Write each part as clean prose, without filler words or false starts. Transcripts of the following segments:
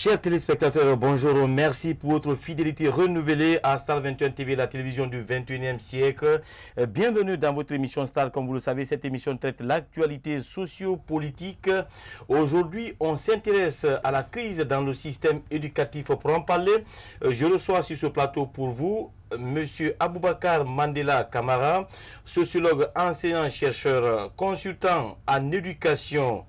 Chers téléspectateurs, bonjour, merci pour votre fidélité renouvelée à Star 21 TV, la télévision du 21e siècle. Bienvenue dans votre émission Star. Comme vous le savez, cette émission traite l'actualité socio-politique. Aujourd'hui, on s'intéresse à la crise dans le système éducatif. Pour en parler, je reçois sur ce plateau pour vous Monsieur Aboubakar Mandela Kamara, sociologue, enseignant, chercheur, consultant en éducation.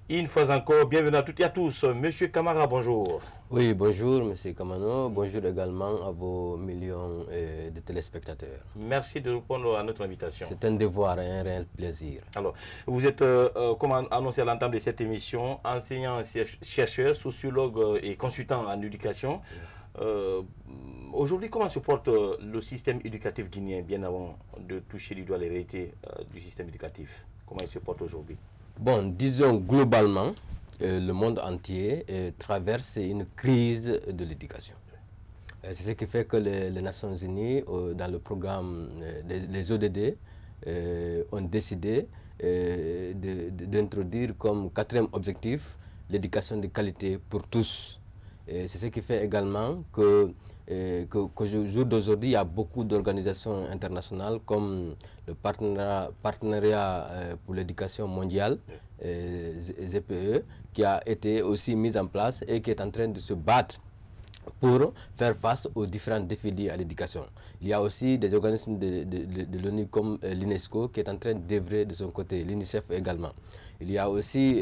Une fois encore, bienvenue à toutes et à tous. Monsieur Kamara, bonjour. Oui, bonjour Monsieur Kamano, bonjour également à vos millions de téléspectateurs. Merci de répondre à notre invitation. C'est un devoir et un réel plaisir. Alors, vous êtes, comme annoncé à l'entame de cette émission, enseignant, chercheur, sociologue et consultant en éducation. Aujourd'hui, comment se porte le système éducatif guinéen, bien avant de toucher du doigt les réalités du système éducatif? Comment il se porte aujourd'hui? Bon, disons globalement, le monde entier traverse une crise de l'éducation. C'est ce qui fait que les Nations Unies, dans le programme des ODD, ont décidé d'introduire comme quatrième objectif l'éducation de qualité pour tous. C'est ce qui fait également qu'au jour d'aujourd'hui, il y a beaucoup d'organisations internationales comme le partenariat pour l'éducation mondiale, ZPE, qui a été aussi mis en place et qui est en train de se battre pour faire face aux différents défis liés à l'éducation. Il y a aussi des organismes de l'ONU comme l'UNESCO qui est en train d'œuvrer de son côté, l'UNICEF également. Il y a aussi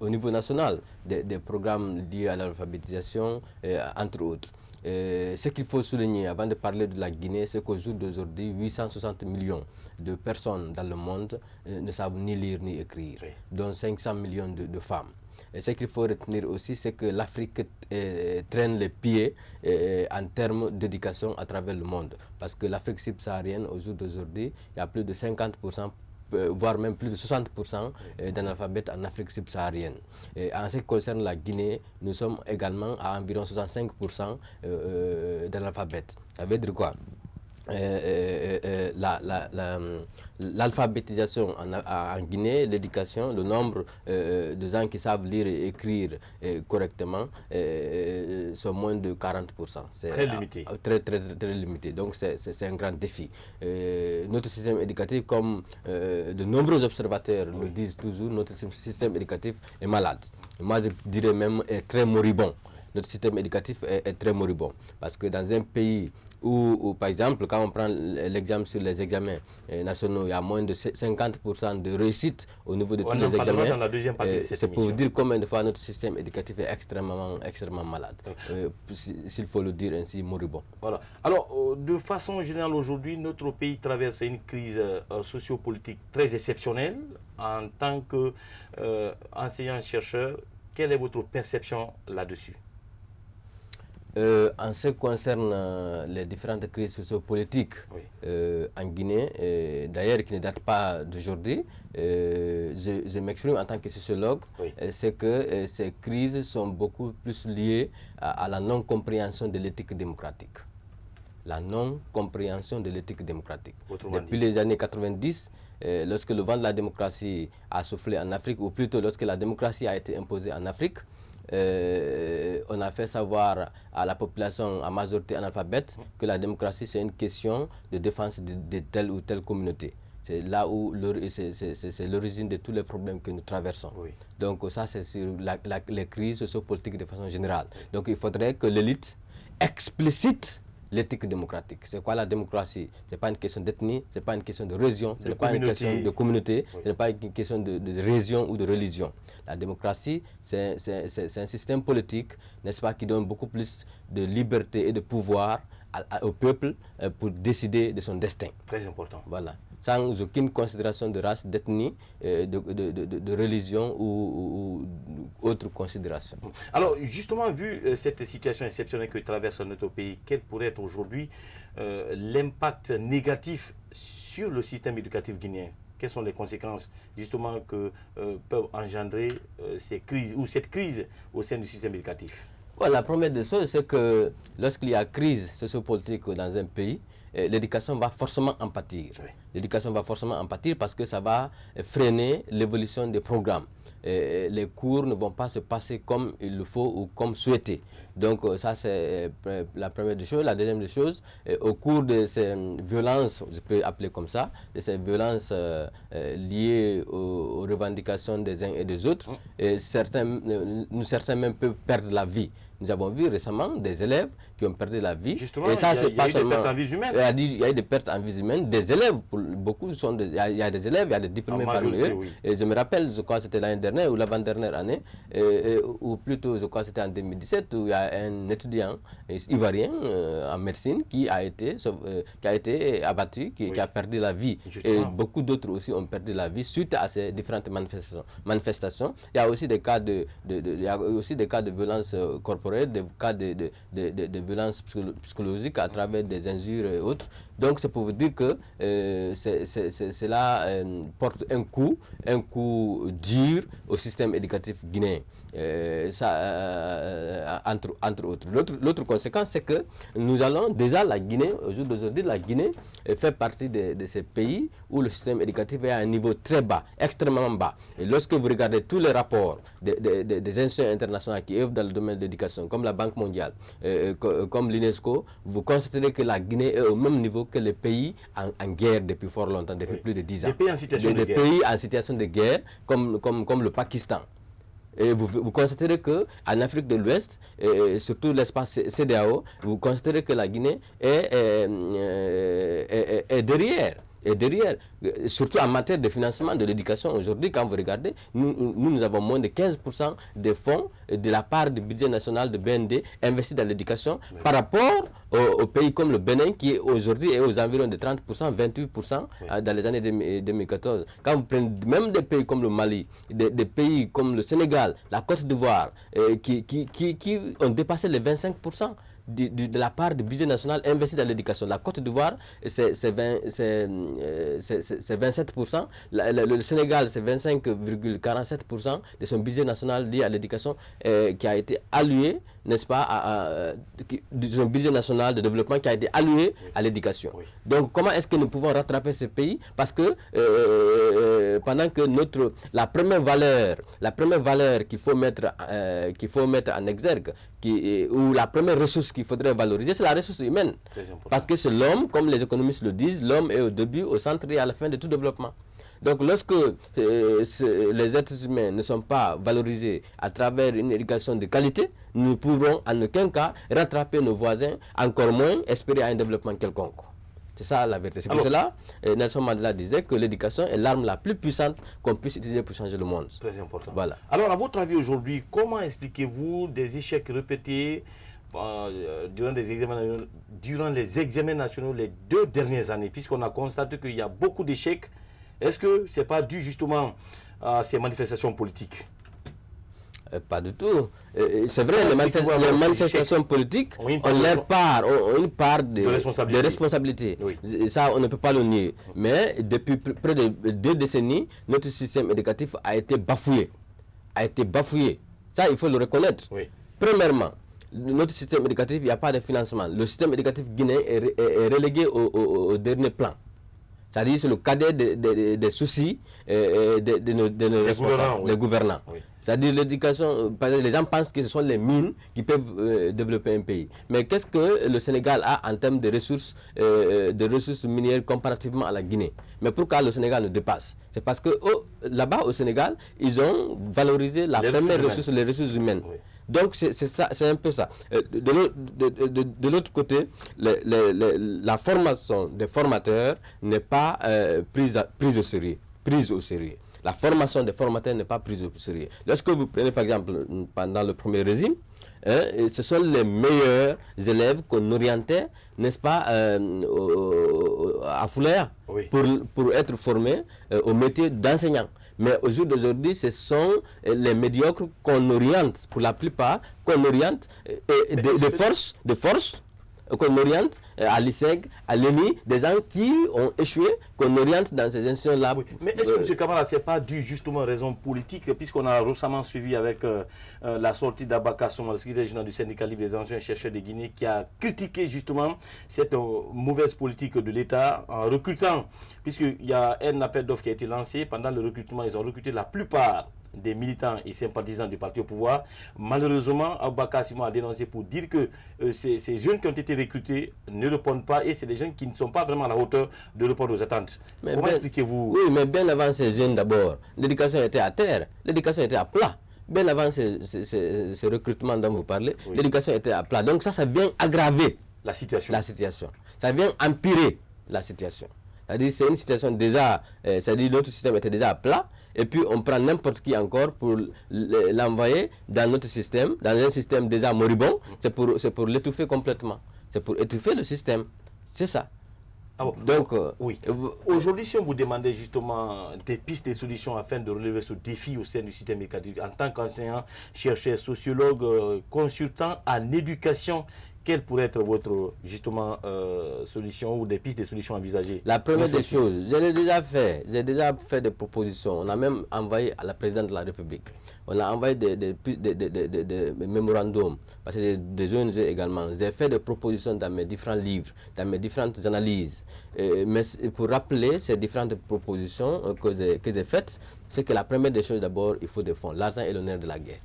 au niveau national des programmes liés à l'alphabétisation, entre autres. Ce qu'il faut souligner avant de parler de la Guinée, c'est qu'au jour d'aujourd'hui, 860 millions de personnes dans le monde ne savent ni lire ni écrire, dont 500 millions de femmes. Et ce qu'il faut retenir aussi, c'est que l'Afrique traîne les pieds en termes d'éducation à travers le monde. Parce que l'Afrique subsaharienne, au jour d'aujourd'hui, il y a plus de 50%, voire même plus de 60% d'analphabètes en Afrique subsaharienne. En ce qui concerne la Guinée, nous sommes également à environ 65% d'analphabètes. Ça veut dire quoi? L'alphabétisation en Guinée, l'éducation, le nombre de gens qui savent lire et écrire correctement sont moins de 40%. C'est très limité. Très limité. Donc c'est un grand défi. Notre système éducatif, comme de nombreux observateurs le disent toujours, notre système éducatif est malade. Moi je dirais même est très moribond. Notre système éducatif est très moribond. Parce que dans un pays où, par exemple, quand on prend l'exemple sur les examens nationaux, il y a moins de 50% de réussite au niveau de tous les examens. Dans la deuxième partie de cette c'est pour vous émission. dire combien de fois notre système éducatif est extrêmement malade. S'il faut le dire ainsi, moribond. Voilà. Alors, de façon générale, aujourd'hui, notre pays traverse une crise sociopolitique très exceptionnelle. En tant qu'enseignant-chercheur, quelle est votre perception là-dessus? En ce qui concerne les différentes crises sociopolitiques en Guinée, d'ailleurs qui ne datent pas d'aujourd'hui, je m'exprime en tant que sociologue, c'est que ces crises sont beaucoup plus liées à la non-compréhension de l'éthique démocratique. La non-compréhension de l'éthique démocratique. Depuis les années 90, lorsque le vent de la démocratie a soufflé en Afrique, ou plutôt lorsque la démocratie a été imposée en Afrique, on a fait savoir à la population à majorité analphabète que la démocratie c'est une question de défense de telle ou telle communauté. C'est là où c'est l'origine de tous les problèmes que nous traversons. Donc ça c'est sur les crises sociopolitiques de façon générale. Donc il faudrait que l'élite explicite l'éthique démocratique. C'est quoi la démocratie? Ce n'est pas une question d'ethnie, ce n'est pas une question de région, ce n'est pas une question de communauté, ce n'est pas une question de région ou de religion. La démocratie, c'est un système politique, n'est-ce pas, qui donne beaucoup plus de liberté et de pouvoir au peuple pour décider de son destin. Très important. Voilà. Sans aucune considération de race, d'ethnie, de religion ou autre considération. Alors, justement, vu cette situation exceptionnelle que traverse notre pays, quel pourrait être aujourd'hui l'impact négatif sur le système éducatif guinéen? Quelles sont les conséquences, justement, que peuvent engendrer ces crises ou cette crise au sein du système éducatif? Bon, la première des choses, c'est que lorsqu'il y a crise sociopolitique dans un pays, l'éducation va forcément en pâtir. L'éducation va forcément en pâtir parce que ça va freiner l'évolution des programmes. Les cours ne vont pas se passer comme il le faut ou comme souhaité. Donc ça c'est la première des choses. La deuxième des choses, au cours de ces violences, je peux appeler comme ça, de ces violences liées aux revendications des uns et des autres, certains même peuvent perdre la vie. Nous avons vu récemment des élèves qui ont perdu la vie. Justement, et ça, il y a eu des pertes en vie humaine. Il y a eu des pertes en vie humaine. Des élèves, beaucoup sont il y a des élèves, il y a des diplômés parmi eux. Oui. Et je me rappelle, je crois que c'était l'année dernière ou l'avant-dernière année, ou plutôt, je crois que c'était en 2017, où il y a un étudiant ivoirien en médecine qui a été abattu, qui a perdu la vie. Justement. Et beaucoup d'autres aussi ont perdu la vie suite à ces différentes manifestations. Il y a aussi des cas de violence corporelle, des cas de violence psychologique à travers des injures et autres. Donc c'est pour vous dire que cela porte un coup dur au système éducatif guinéen. Entre autres. L'autre conséquence, c'est que nous allons déjà, la Guinée, au jour d'aujourd'hui, la Guinée fait partie de ces pays où le système éducatif est à un niveau très bas, extrêmement bas. Et lorsque vous regardez tous les rapports des institutions internationales qui œuvrent dans le domaine de l'éducation, comme la Banque mondiale, comme l'UNESCO, vous constaterez que la Guinée est au même niveau que les pays en guerre depuis fort longtemps, depuis plus de 10 ans. Des pays en situation de guerre. Des pays en situation de guerre, comme le Pakistan. Et vous constaterez qu'en Afrique de l'Ouest, surtout l'espace CEDEAO, vous constaterez que la Guinée est derrière. Et derrière, surtout en matière de financement de l'éducation, aujourd'hui, quand vous regardez, nous avons moins de 15% des fonds de la part du budget national de BND investis dans l'éducation par rapport aux pays comme le Bénin, qui aujourd'hui est aux environs de 30%, 28% dans les années 2014. Quand vous prenez même des pays comme le Mali, des pays comme le Sénégal, la Côte d'Ivoire, qui ont dépassé les 25%. De la part du budget national investi dans l'éducation. La Côte d'Ivoire, c'est 27%. Le Sénégal, c'est 25,47% de son budget national lié à l'éducation qui a été alloué, n'est-ce pas, de son budget national de développement qui a été alloué à l'éducation. Oui. Donc, comment est-ce que nous pouvons rattraper ce pays? Parce que pendant que la première valeur qu'il faut mettre en exergue, ou la première ressource qu'il faudrait valoriser, c'est la ressource humaine. Parce que c'est l'homme, comme les économistes le disent, l'homme est au début, au centre et à la fin de tout développement. Donc lorsque les êtres humains ne sont pas valorisés à travers une éducation de qualité, nous ne pourrons en aucun cas rattraper nos voisins, encore moins espérer à un développement quelconque. C'est ça la vérité. C'est pour cela Nelson Mandela disait que l'éducation est l'arme la plus puissante qu'on puisse utiliser pour changer le monde. Très important. Voilà. Alors, à votre avis aujourd'hui, comment expliquez-vous des échecs répétés durant les examens nationaux les 2 dernières années, puisqu'on a constaté qu'il y a beaucoup d'échecs? Est-ce que ce n'est pas dû justement à ces manifestations politiques? Pas du tout. C'est vrai, les manifestations politiques ont une part de responsabilité. Oui. Ça, on ne peut pas le nier. Mais depuis près de 2 décennies, notre système éducatif a été bafoué. Ça, il faut le reconnaître. Oui. Premièrement, notre système éducatif, il n'y a pas de financement. Le système éducatif guinéen est relégué au dernier plan. C'est-à-dire c'est le cadet des soucis de nos responsables, des gouvernants. Oui. C'est-à-dire l'éducation, les gens pensent que ce sont les mines qui peuvent développer un pays. Mais qu'est-ce que le Sénégal a en termes de ressources minières comparativement à la Guinée? Mais pourquoi le Sénégal nous dépasse? C'est parce que là-bas au Sénégal, ils ont valorisé la première ressource, les ressources humaines. Oui. Donc c'est un peu ça. De l'autre côté, la formation des formateurs n'est pas prise au sérieux. La formation des formateurs n'est pas prise au sérieux. Lorsque vous prenez par exemple pendant le premier régime, ce sont les meilleurs élèves qu'on orientait, n'est-ce pas, à Fouléa, oui, pour être formés au métier d'enseignant. Mais au jour d'aujourd'hui, ce sont les médiocres qu'on oriente, pour la plupart, de force qu'on oriente à l'ISEG, à l'ENI, des gens qui ont échoué, qu'on oriente dans ces institutions-là. Oui. Mais est-ce que M. Camara, ce n'est pas dû justement à raison politique, puisqu'on a récemment suivi avec la sortie d'Abaka Souma, le secrétaire général du syndicat libre des anciens chercheurs de Guinée, qui a critiqué justement cette mauvaise politique de l'État en recrutant, puisqu'il y a un appel d'offres qui a été lancé. Pendant le recrutement, ils ont recruté la plupart des militants et sympathisants du parti au pouvoir. Malheureusement, Abaka Souma a dénoncé pour dire que ces jeunes qui ont été recrutés ne répondent pas et c'est des jeunes qui ne sont pas vraiment à la hauteur de répondre aux attentes. Mais comment expliquez-vous? Oui, mais bien avant ces jeunes d'abord, l'éducation était à terre, l'éducation était à plat. Bien avant ces recrutements dont vous parlez, oui, l'éducation était à plat. Donc ça vient aggraver la situation. Ça vient empirer la situation. C'est-à-dire c'est une situation déjà, c'est-à-dire notre système était déjà à plat, et puis on prend n'importe qui encore pour l'envoyer dans notre système, dans un système déjà moribond, c'est pour l'étouffer complètement. C'est pour étouffer le système. C'est ça. Ah bon. Donc, oui. Aujourd'hui, si on vous demandait justement des pistes et solutions afin de relever ce défi au sein du système éducatif, en tant qu'enseignant, chercheur, sociologue, consultant en éducation, quelle pourrait être votre justement solution ou des pistes de solutions envisagées? La première des choses, j'ai déjà fait des propositions. On a même envoyé à la présidente de la République. On a envoyé des mémorandums, parce que des ONG également. J'ai fait des propositions dans mes différents livres, dans mes différentes analyses. Mais pour rappeler ces différentes propositions que j'ai faites, c'est que la première des choses d'abord, il faut des fonds. L'argent est l'honneur de la guerre.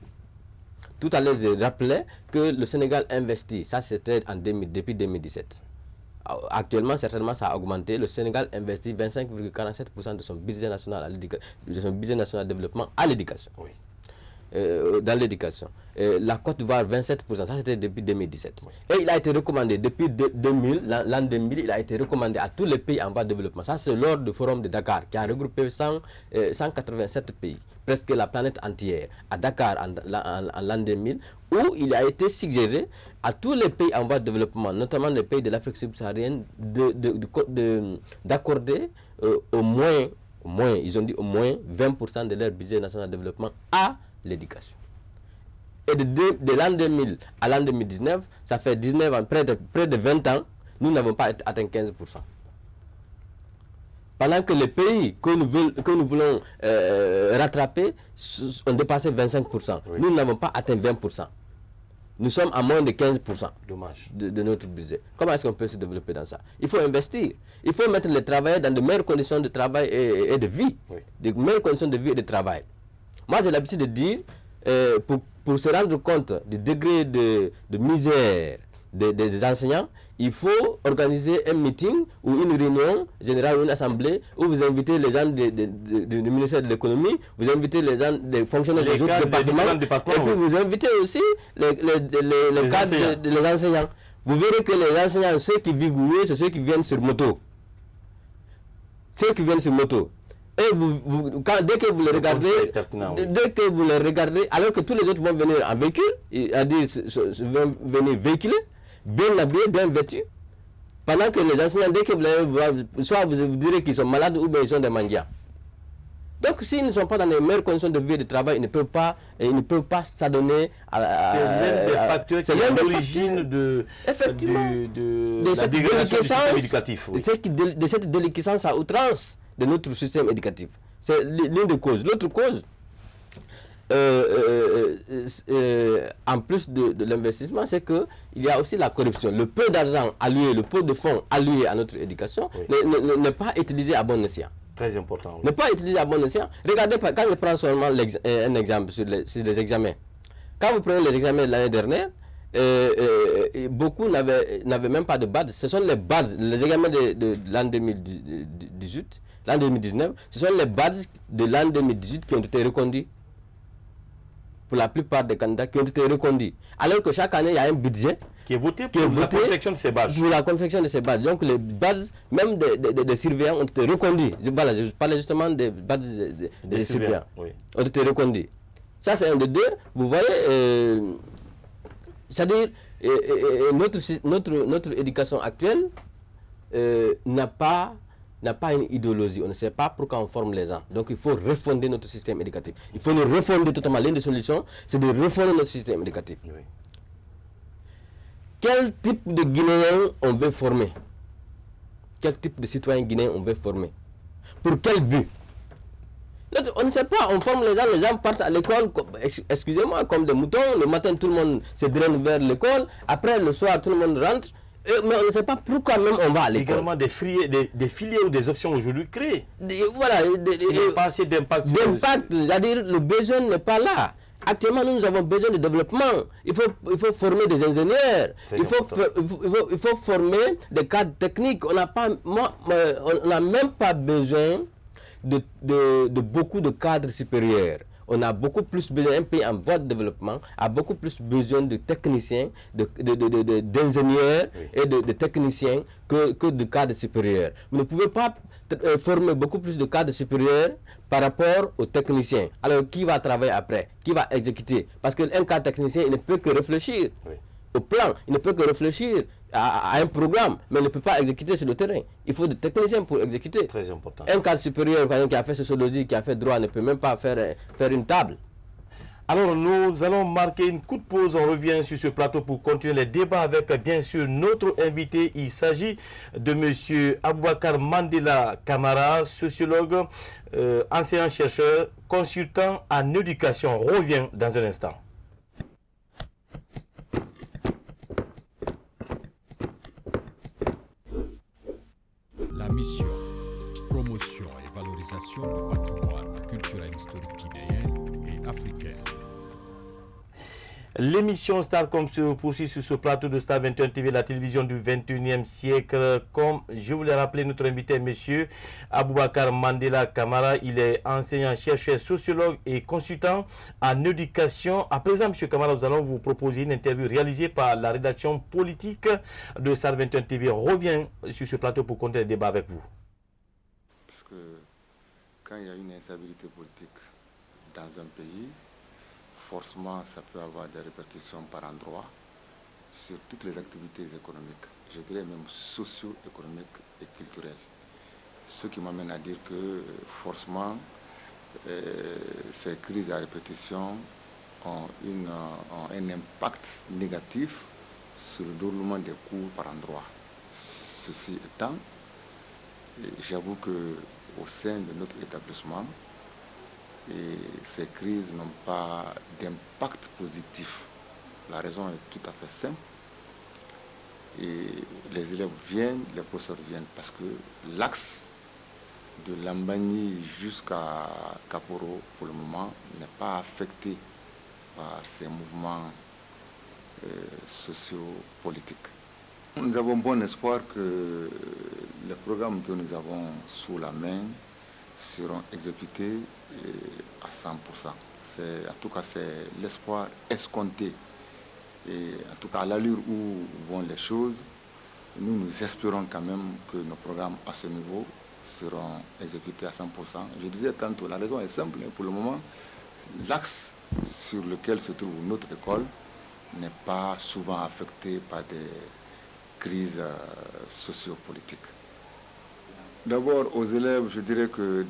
Tout à l'heure, je rappelais que le Sénégal investit, ça c'était depuis 2017. Actuellement, certainement, ça a augmenté. Le Sénégal investit 25,47% de son budget national de développement à l'éducation. Oui. Dans l'éducation. La Côte d'Ivoire, 27%, ça c'était depuis 2017. Oui. Et il a été recommandé, depuis l'an 2000, il a été recommandé à tous les pays en voie de développement. Ça c'est lors du forum de Dakar, qui a regroupé 187 pays, presque la planète entière, à Dakar en l'an 2000, où il a été suggéré à tous les pays en voie de développement, notamment les pays de l'Afrique subsaharienne, d'accorder au moins, ils ont dit au moins 20% de leur budget national de développement à l'éducation. Et de l'an 2000 à l'an 2019, ça fait 19 ans, près de 20 ans, nous n'avons pas atteint 15%. Pendant que les pays que nous voulons rattraper ont dépassé 25%. Oui. Nous n'avons pas atteint 20%. Nous sommes à moins de 15%. Dommage. De notre budget. Comment est-ce qu'on peut se développer dans ça? Il faut investir. Il faut mettre les travailleurs dans de meilleures conditions de travail et de vie. Oui. De meilleures conditions de vie et de travail. Moi, j'ai l'habitude de dire, pour se rendre compte du degré de misère des enseignants, il faut organiser un meeting ou une réunion générale ou une assemblée où vous invitez les gens du ministère de l'économie, vous invitez les gens des fonctionnaires des autres départements, et puis vous invitez aussi les cadres des enseignants. Vous verrez que les enseignants, ceux qui vivent mieux, c'est ceux qui viennent sur moto. Ceux qui viennent sur moto. Et dès que vous les regardez, alors que tous les autres vont venir en véhicule, c'est-à-dire vont venir véhiculer, bien habillés, bien vêtus, pendant que les enseignants, dès que vous les voyez, soit vous direz qu'ils sont malades ou bien ils sont des mendiants. Donc s'ils ne sont pas dans les meilleures conditions de vie et de travail, ils ne peuvent pas s'adonner à... C'est l'un des facteurs qui est à l'origine de la dégradation du système éducatif. Oui. De cette déliquescence à outrance de notre système éducatif. C'est l'une des causes. L'autre cause, en plus de l'investissement, c'est qu'il y a aussi la corruption. Le peu d'argent alloué, le peu de fonds alloués à notre éducation n'est pas utilisé à bon escient. Très important. Oui. Ne pas utiliser à bon escient. Regardez, quand je prends seulement un exemple sur les examens. Quand vous prenez les examens de l'année dernière, beaucoup n'avaient même pas de base. Ce sont les bases, les examens de l'an 2018, l'an 2019, ce sont les bases de l'an 2018 qui ont été reconduits. Pour la plupart des candidats qui ont été reconduits. Alors que chaque année, il y a un budget qui est voté pour la confection de ces bases. Pour la confection de ces bases. Donc les bases, même des surveillants, ont été reconduites. Je parlais justement des bases des surveillants. Oui. Ont été reconduites. Ça, c'est un de deux. Vous voyez, c'est-à-dire, notre éducation actuelle n'a pas une idéologie. On ne sait pas pourquoi on forme les gens. Donc il faut refonder notre système éducatif. Il faut le refonder totalement. L'une des solutions, c'est de refonder notre système éducatif. Oui. quel type de Guinéens on veut former? Quel type de citoyens guinéens on veut former? Pour quel but? On ne sait pas, on forme les gens partent à l'école, excusez-moi, comme des moutons. Le matin, tout le monde se draine vers l'école. Après, le soir, tout le monde rentre. Mais on ne sait pas pourquoi même on va à l'école. Également des filières ou des options aujourd'hui créées. Voilà. Il n'y a pas assez d'impact. C'est-à-dire le besoin n'est pas là. Actuellement, nous avons besoin de développement. Il faut former des ingénieurs. Il faut former des cadres techniques. On n'a même pas besoin de beaucoup de cadres supérieurs. On a beaucoup plus besoin, un pays en voie de développement a beaucoup plus besoin de techniciens, d'ingénieurs et de techniciens que de cadres supérieurs. Vous ne pouvez pas former beaucoup plus de cadres supérieurs par rapport aux techniciens. Alors, qui va travailler après? Qui va exécuter? Parce qu'un cadre technicien, il ne peut que réfléchir au plan, il ne peut que réfléchir à un programme, mais il ne peut pas exécuter sur le terrain. Il faut des techniciens pour exécuter. Très important. Un cadre supérieur, qui a fait sociologie, qui a fait droit, ne peut même pas faire une table. Alors, nous allons marquer une courte pause. On revient sur ce plateau pour continuer les débats avec, bien sûr, notre invité. Il s'agit de M. Aboubakar Mandela Camara, sociologue, enseignant-chercheur, consultant en éducation. On revient dans un instant. La mission, promotion et valorisation du patrimoine culturel historique guinéen et africain. L'émission Starcom se poursuit sur ce plateau de Star 21 TV, la télévision du 21e siècle. Comme je vous l'ai rappelé, notre invité est M. Aboubakar Mandela Camara. Il est enseignant, chercheur, sociologue et consultant en éducation. À présent, M. Camara, nous allons vous proposer une interview réalisée par la rédaction politique de Star 21 TV. On revient sur ce plateau pour continuer le débat avec vous. Parce que quand il y a une instabilité politique dans un pays, forcément, ça peut avoir des répercussions par endroit sur toutes les activités économiques, je dirais même socio-économiques et culturelles. Ce qui m'amène à dire que forcément, ces crises à répétition ont un impact négatif sur le déroulement des cours par endroit. Ceci étant, j'avoue qu'au sein de notre établissement, ces crises n'ont pas d'impact positif. La raison est tout à fait simple. Et les élèves viennent, les professeurs viennent, parce que l'axe de Lambani jusqu'à Kaporo, pour le moment, n'est pas affecté par ces mouvements sociopolitiques. Nous avons bon espoir que les programmes que nous avons sous la main seront exécutés à 100%. En tout cas, c'est l'espoir escompté. Et en tout cas, à l'allure où vont les choses, nous espérons quand même que nos programmes à ce niveau seront exécutés à 100%. Je disais tantôt, la raison est simple. Pour le moment, l'axe sur lequel se trouve notre école n'est pas souvent affecté par des crises sociopolitiques. D'abord, aux élèves, je dirais que,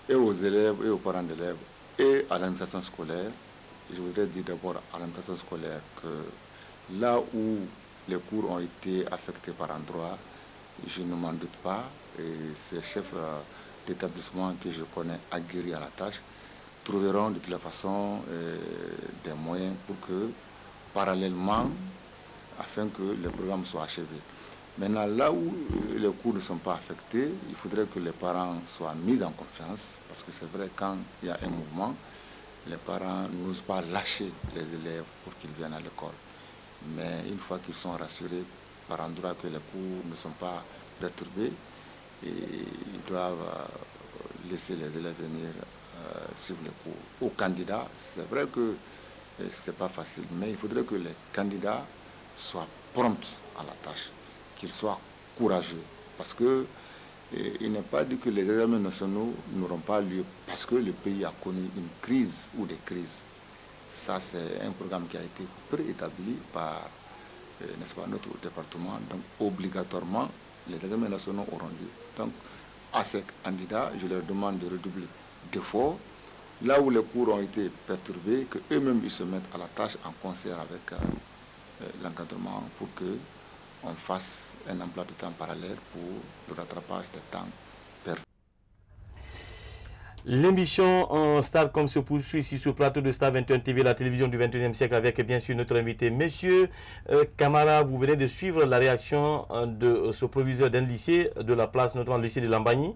et aux élèves, et aux parents d'élèves, et à l'administration scolaire, je voudrais dire d'abord à l'administration scolaire que là où les cours ont été affectés par endroit, je ne m'en doute pas, et ces chefs d'établissement que je connais aguerris à la tâche trouveront de toute façon des moyens pour que, parallèlement, afin que le programme soit achevé. Maintenant, là où les cours ne sont pas affectés, il faudrait que les parents soient mis en confiance, parce que c'est vrai, quand il y a un mouvement, les parents n'osent pas lâcher les élèves pour qu'ils viennent à l'école. Mais une fois qu'ils sont rassurés par endroit que les cours ne sont pas perturbés, et ils doivent laisser les élèves venir suivre les cours. Aux candidats, c'est vrai que ce n'est pas facile, mais il faudrait que les candidats soient prompts à la tâche, qu'ils soient courageux, parce que il n'est pas dit que les examens nationaux n'auront pas lieu parce que le pays a connu une crise ou des crises. Ça, c'est un programme qui a été préétabli par, n'est-ce pas, notre département. Donc, obligatoirement, les examens nationaux auront lieu. Donc, à ces candidats, je leur demande de redoubler d'efforts. Là où les cours ont été perturbés, qu'eux-mêmes ils se mettent à la tâche en concert avec l'encadrement pour qu'on fasse un emploi de temps parallèle pour le rattrapage des temps perdus. L'émission en Star comme se poursuit ici sur le plateau de Star 21 TV, la télévision du 21e siècle, avec bien sûr notre invité. Monsieur Camara, vous venez de suivre la réaction de ce proviseur d'un lycée de la place, notamment le lycée de Lambagny.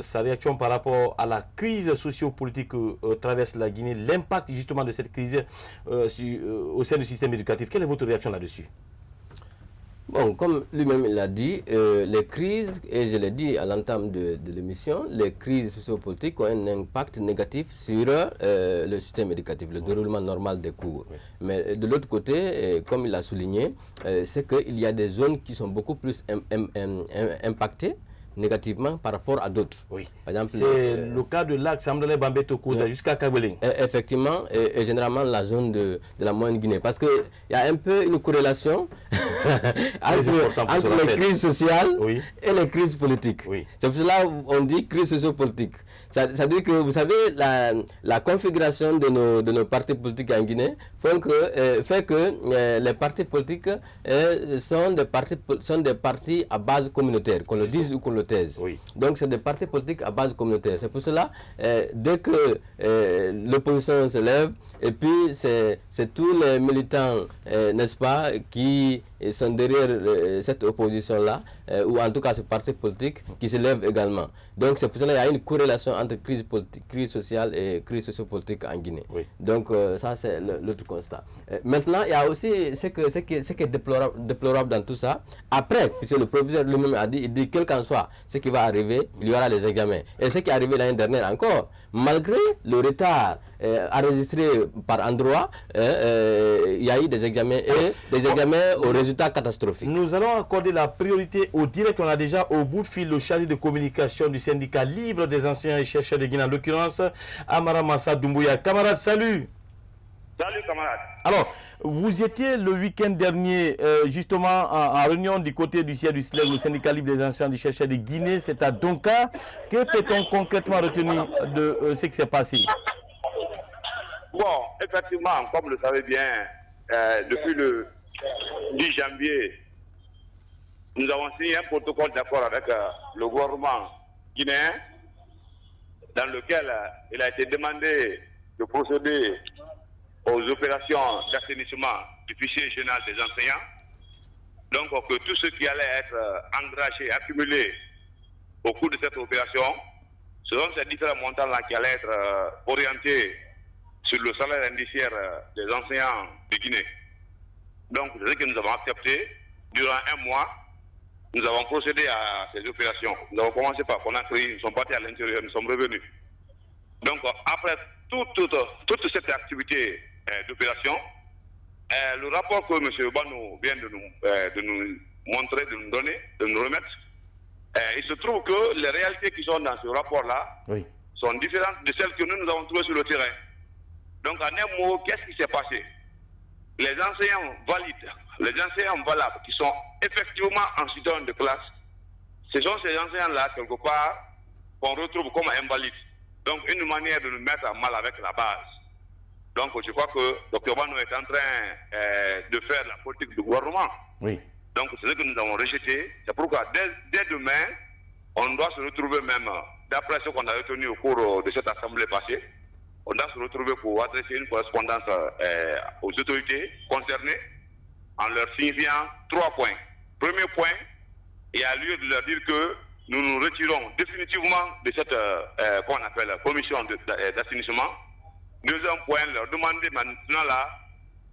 Sa réaction par rapport à la crise socio-politique que traverse la Guinée, l'impact justement de cette crise au sein du système éducatif. Quelle est votre réaction là-dessus? Bon, comme lui-même l'a dit, les crises, et je l'ai dit à l'entame de l'émission, les crises sociopolitiques ont un impact négatif sur le système éducatif, le déroulement normal des cours. Oui. Mais de l'autre côté, comme il l'a souligné, c'est qu'il y a des zones qui sont beaucoup plus impactées négativement par rapport à d'autres. Oui. C'est le cas de l'axe Amdalé Bambeto Koza jusqu'à Kabeling. Effectivement, et généralement la zone de la moyenne Guinée. Parce qu'il y a un peu une corrélation entre les crises sociales et les crises politiques. Oui. C'est pour cela qu'on dit crise sociopolitique. Ça veut dire que, vous savez, la configuration de nos partis politiques en Guinée fait que les partis politiques sont des partis à base communautaire, qu'on le dise ou qu'on le taise. Oui. Donc, c'est des partis politiques à base communautaire. C'est pour cela, dès que l'opposition se lève, et puis c'est tous les militants, n'est-ce pas, qui sont derrière cette opposition-là, ou en tout cas ce parti politique qui se lève également. Donc c'est pour cela qu'il y a une corrélation entre crise politique, crise sociale et crise sociopolitique en Guinée. Oui. Donc ça c'est l'autre constat. Maintenant, il y a aussi ce qui est déplorable dans tout ça. Après, puisque le proviseur lui-même a dit, il dit quel qu'en soit ce qui va arriver, il y aura les examens. Et ce qui est arrivé l'année dernière encore, malgré le retard enregistré par endroit, il y a eu des examens et des examens aux résultats catastrophiques. Nous allons accorder la priorité au direct. On a déjà au bout de fil le chargé de communication du syndicat libre des enseignants et chercheurs de Guinée, en l'occurrence Amara Massa Doumbouya. Camarade, salut. Salut camarade. Alors, vous étiez le week-end dernier justement en réunion du côté du siège du SLEG, le syndicat libre des enseignants et chercheurs de Guinée, c'est à Donka. Que peut-on concrètement retenir de ce qui s'est passé? Bon, effectivement, comme vous le savez bien, depuis le 10 janvier, nous avons signé un protocole d'accord avec le gouvernement guinéen dans lequel il a été demandé de procéder aux opérations d'assainissement du fichier général des enseignants. Donc que tout ce qui allait être engrangé, accumulé au cours de cette opération, ce sont ces différents montants-là qui allaient être orientés sur le salaire indiciaire des enseignants de Guinée. Donc, c'est ce que nous avons accepté. Durant un mois, nous avons procédé à ces opérations. Nous avons commencé par Conakry, nous sommes partis à l'intérieur, nous sommes revenus. Donc, après toute cette activité d'opération, le rapport que M. Banou vient de nous montrer, de nous donner, de nous remettre, il se trouve que les réalités qui sont dans ce rapport-là sont différentes de celles que nous avons trouvées sur le terrain. Donc, en un mot, qu'est-ce qui s'est passé? Les enseignants valides, les enseignants valables qui sont effectivement en situation de classe, ce sont ces enseignants-là, quelque part, qu'on retrouve comme invalides. Donc, une manière de nous mettre à mal avec la base. Donc, je crois que Dr Banou est en train de faire la politique du gouvernement. Oui. Donc, c'est ce que nous avons rejeté. C'est pourquoi, dès demain, on doit se retrouver même, d'après ce qu'on a retenu au cours de cette assemblée passée, on doit se retrouver pour adresser une correspondance aux autorités concernées en leur signifiant 3 points. Premier point, il y a lieu de leur dire que nous nous retirons définitivement de cette qu'on appelle commission d'assainissement. Deuxième point, leur demander maintenant là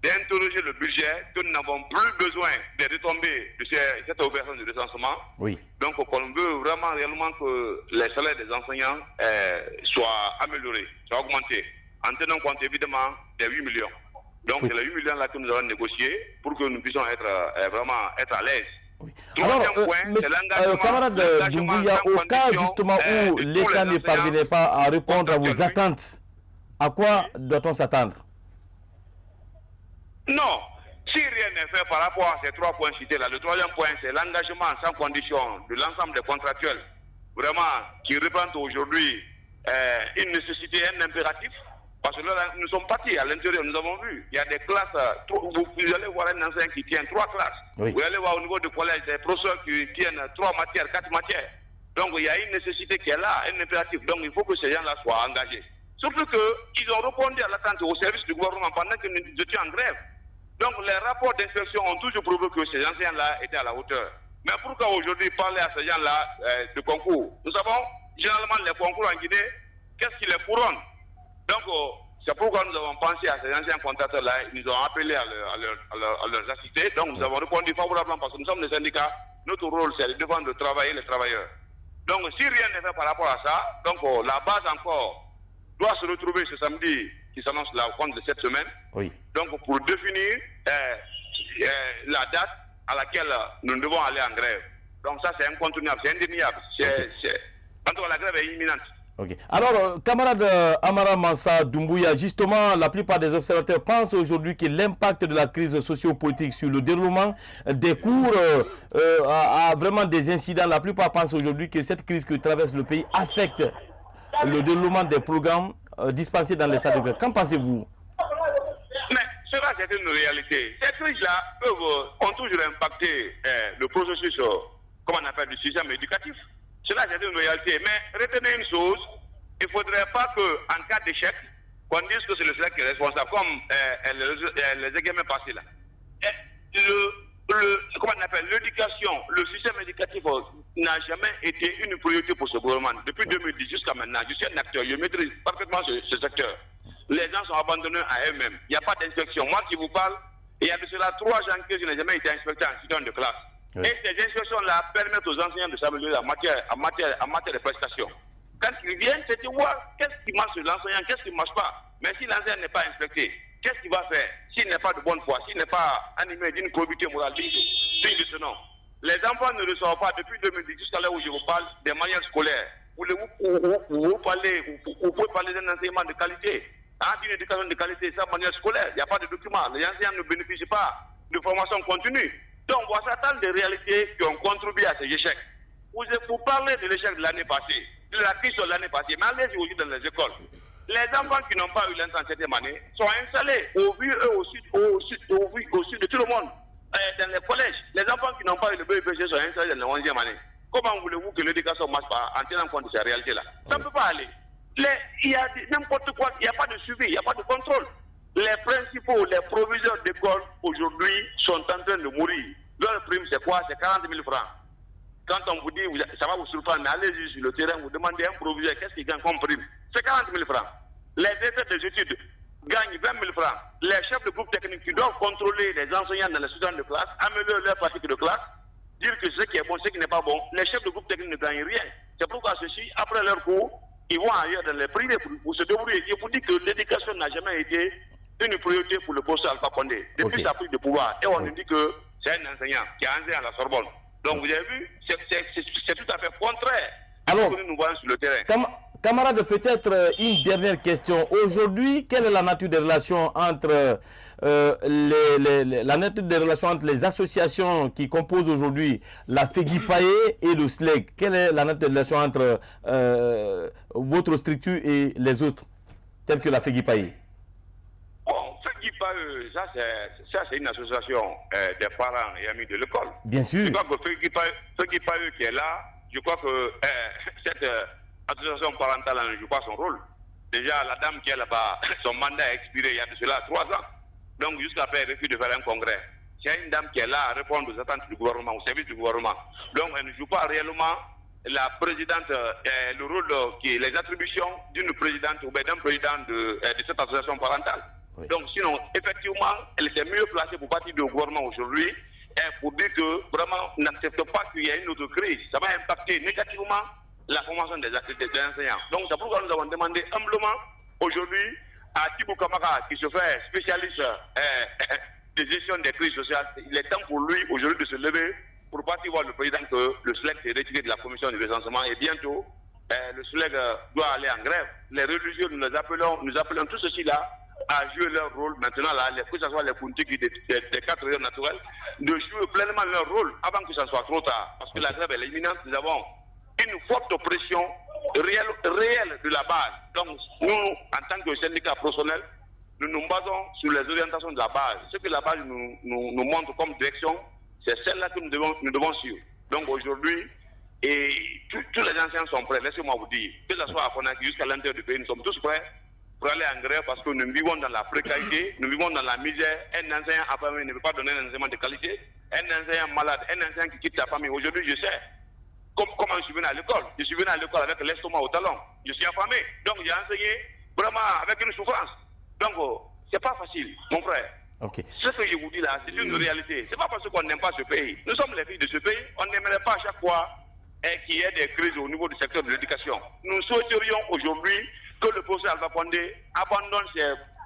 d'interroger le budget, que nous n'avons plus besoin des retombées de cette opération de recensement. Oui. Donc on veut vraiment réellement que les salaires des enseignants soient améliorés, soient augmentés, en tenant compte évidemment des 8 millions. Donc c'est les 8 millions là que nous avons négocié pour que nous puissions vraiment être à l'aise. Oui. Alors, camarade Doumbouya, au cas justement où l'État ne parvenait pas à répondre à vos attentes, à quoi doit-on s'attendre? Non, si rien n'est fait par rapport à ces 3 points cités là, le troisième point c'est l'engagement sans condition de l'ensemble des contractuels, vraiment qui représentent aujourd'hui une nécessité, un impératif. Parce que là, nous sommes partis à l'intérieur, nous avons vu. Il y a des classes, vous allez voir un enseignant qui tient 3 classes. Oui. Vous allez voir au niveau du collège des professeurs qui tiennent 3 matières, 4 matières. Donc il y a une nécessité qui est là, un impératif. Donc il faut que ces gens-là soient engagés. Surtout qu'ils ont répondu à l'attente au service du gouvernement pendant que nous étions en grève. Donc les rapports d'inspection ont toujours prouvé que ces enseignants-là étaient à la hauteur. Mais pourquoi aujourd'hui parler à ces gens-là de concours? Nous savons généralement les concours en Guinée, qu'est-ce qui les couronne? Donc c'est pourquoi nous avons pensé à ces anciens contracteurs-là, ils nous ont appelé à leur assister. Donc nous avons répondu favorablement parce que nous sommes des syndicats. Notre rôle c'est de défendre le travail et les travailleurs. Donc si rien n'est fait par rapport à ça, donc la base encore doit se retrouver ce samedi qui s'annonce là au compte de cette semaine. Oui. Donc pour définir la date à laquelle nous devons aller en grève. Donc ça c'est incontournable, c'est indéniable. En tout cas la grève est imminente. Okay. Alors, camarade Amara Mansa Doumbouya, justement, la plupart des observateurs pensent aujourd'hui que l'impact de la crise socio-politique sur le déroulement des cours a vraiment des incidents. La plupart pensent aujourd'hui que cette crise que traverse le pays affecte le déroulement des programmes dispensés dans les salles de grève. Qu'en pensez-vous? Mais cela, c'est une réalité. Ces crises-là ont toujours impacté le processus, comment on appelle, du système éducatif. Cela, c'est une réalité. Mais retenez une chose, il ne faudrait pas qu'en cas d'échec, qu'on dise que c'est le SLEC qui est responsable, comme les examens passés là. Comment on appelle, l'éducation, le système éducatif n'a jamais été une priorité pour ce gouvernement. Depuis 2010 jusqu'à maintenant, je suis un acteur, je maîtrise parfaitement ce secteur. Les gens sont abandonnés à eux-mêmes. Il n'y a pas d'inspection. Moi qui vous parle, il y a de cela 3 ans que je n'ai jamais été inspecté en situation de classe. Oui. Et ces inspections-là permettent aux enseignants de s'améliorer en matière de prestations. Quand ils viennent, c'est de voir qu'est-ce qui marche sur l'enseignant, qu'est-ce qui ne marche pas. Mais si l'enseignant n'est pas inspecté, qu'est-ce qu'il va faire s'il n'est pas de bonne foi, s'il n'est pas animé d'une probité morale digne de ce nom? Les enfants ne reçoivent pas, depuis 2010 jusqu'à là où je vous parle, des manuels scolaires. Vous pouvez parler d'un enseignement de qualité, d'une éducation de qualité sans manuel scolaire. Il n'y a pas de documents. Les enseignants ne bénéficient pas de formation continue. Donc, on s'attend des réalités qui ont contribué à ces échecs. Vous parlez de l'échec de l'année passée, de la crise de l'année passée, mais allez-y aussi dans les écoles. Les enfants qui n'ont pas eu l'intérêt cette année sont installés au vu de tout le monde dans les collèges. Les enfants qui n'ont pas eu le BEPC sont installés dans la 11e année. Comment voulez-vous que l'éducation ne marche pas en tenant compte de ces réalités-là? Ça ne peut pas aller. Il y a n'importe quoi, il n'y a pas de suivi, il n'y a pas de contrôle. Les principaux, les proviseurs d'école aujourd'hui sont en train de mourir. Leur prime, c'est quoi? C'est 40 000 francs. Quand on vous dit, ça va vous surprendre, mais allez-y sur le terrain, vous demandez à un proviseur qu'est-ce qu'il gagne comme prime. C'est 40 000 francs. Les directeurs des études gagnent 20 000 francs. Les chefs de groupe technique qui doivent contrôler les enseignants dans les étudiants de classe, améliorer leur pratique de classe, dire que ce qui est bon, ce qui n'est pas bon, les chefs de groupe technique ne gagnent rien. C'est pourquoi ceux-ci, après leur cours, ils vont ailleurs dans les privés pour se débrouiller. Et pour dire que l'éducation n'a jamais été une priorité pour le professeur Alpha Condé. Depuis sa prise de pouvoir, et on nous dit que c'est un enseignant qui a enseigné à la Sorbonne. Donc vous avez vu, c'est tout à fait contraire à ce que nous voyons sur le terrain. Camarade, peut-être une dernière question. Aujourd'hui, quelle est la nature des relations entre les associations qui composent aujourd'hui la FEGIPAE et le SLEG? Quelle est la nature des relations entre votre structure et les autres, telles que la FEGIPAE? Bon, FEGIPAE, ça c'est une association des parents et amis de l'école. Bien sûr. Je crois que FEGIPAE qui est là, je crois que cette association parentale ne joue pas son rôle. Déjà, la dame qui est là-bas, son mandat a expiré il y a de cela 3 ans. Donc, jusqu'à faire, elle refuse de faire un congrès. C'est une dame qui est là à répondre aux attentes du gouvernement, au service du gouvernement. Donc, elle ne joue pas réellement la présidente, le rôle, les attributions d'une présidente ou d'un président de cette association parentale. Oui. Donc, sinon, effectivement, elle était mieux placée pour partir du gouvernement aujourd'hui pour dire que vraiment, n'accepte pas qu'il y ait une autre crise. Ça va impacter négativement la formation des enseignants. Donc, c'est pourquoi nous avons demandé humblement aujourd'hui à Thibou Kamara, qui se fait spécialiste de gestion des crises sociales, il est temps pour lui aujourd'hui de se lever pour partir voir le président que le SLEG s'est retiré de la commission du recensement et bientôt le SLEG doit aller en grève. Les religieux, nous appelons tous ceux-ci-là à jouer leur rôle maintenant, là, que ce soit les politiques des 4 régions naturelles, de jouer pleinement leur rôle avant que ce soit trop tard. Parce que la grève est imminente, nous avons une forte pression réel de la base. Donc, nous, en tant que syndicat professionnel, nous nous basons sur les orientations de la base. Ce que la base nous montre comme direction, c'est celle-là que nous devons suivre. Donc aujourd'hui, tous les anciens sont prêts, laissez-moi vous dire, que ce soit à Conakry jusqu'à l'intérieur du pays, nous sommes tous prêts pour aller en grève parce que nous vivons dans la précarité, nous vivons dans la misère. Un enseignant affamé ne peut pas donner un enseignement de qualité. Un enseignant malade, un enseignant qui quitte sa famille. Aujourd'hui, je sais comment je suis venu à l'école. Je suis venu à l'école avec l'estomac au talon. Je suis affamé. Donc j'ai enseigné vraiment avec une souffrance. Donc c'est pas facile, mon frère. Okay. Ce que je vous dis là, c'est une réalité. C'est pas parce qu'on n'aime pas ce pays. Nous sommes les filles de ce pays. On n'aimerait pas à chaque fois qu'il y ait des crises au niveau du secteur de l'éducation. Nous souhaiterions aujourd'hui que le professeur Alpha Condé abandonne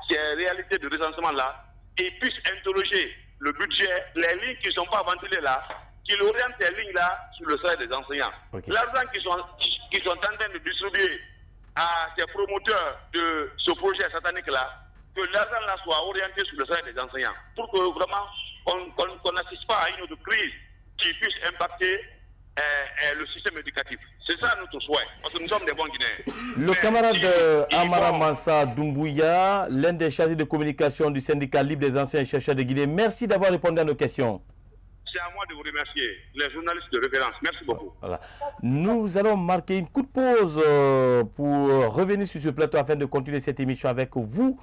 ces réalités de recensement-là et puisse interroger le budget, les lignes qui ne sont pas ventilées là, qu'il oriente ces lignes-là sur le salaire des enseignants. Okay. L'argent qu'ils sont en train de distribuer à ces promoteurs de ce projet satanique-là, que l'argent-là soit orienté sur le salaire des enseignants, pour que vraiment on n'assiste pas à une autre crise qui puisse impacter le système éducatif. C'est ça notre souhait, parce que nous sommes des bons Guinéens. Le camarade Amara Mansa Doumbouya, l'un des chargés de communication du syndicat libre des enseignants et chercheurs de Guinée, merci d'avoir répondu à nos questions. C'est à moi de vous remercier, les journalistes de référence. Merci beaucoup. Voilà. Nous allons marquer une courte pause pour revenir sur ce plateau afin de continuer cette émission avec vous.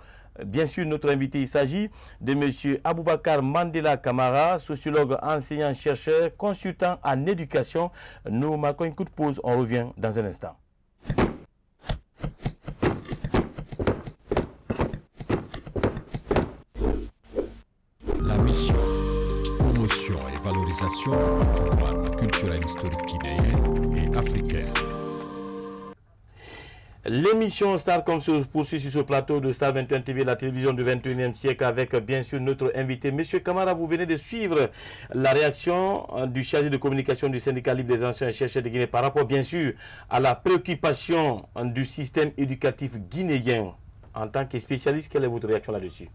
Bien sûr, notre invité, il s'agit de M. Aboubakar Mandela Kamara, sociologue, enseignant, chercheur, consultant en éducation. Nous marquons une courte pause, on revient dans un instant. La mission, promotion et valorisation du patrimoine culturel historique guinéen et africain. L'émission Starcom se poursuit sur ce plateau de Star 21 TV, la télévision du 21e siècle, avec bien sûr notre invité. Monsieur Kamara, vous venez de suivre la réaction du chargé de communication du syndicat libre des enseignants et chercheurs de Guinée par rapport bien sûr à la préoccupation du système éducatif guinéen. En tant que spécialiste, quelle est votre réaction là-dessus?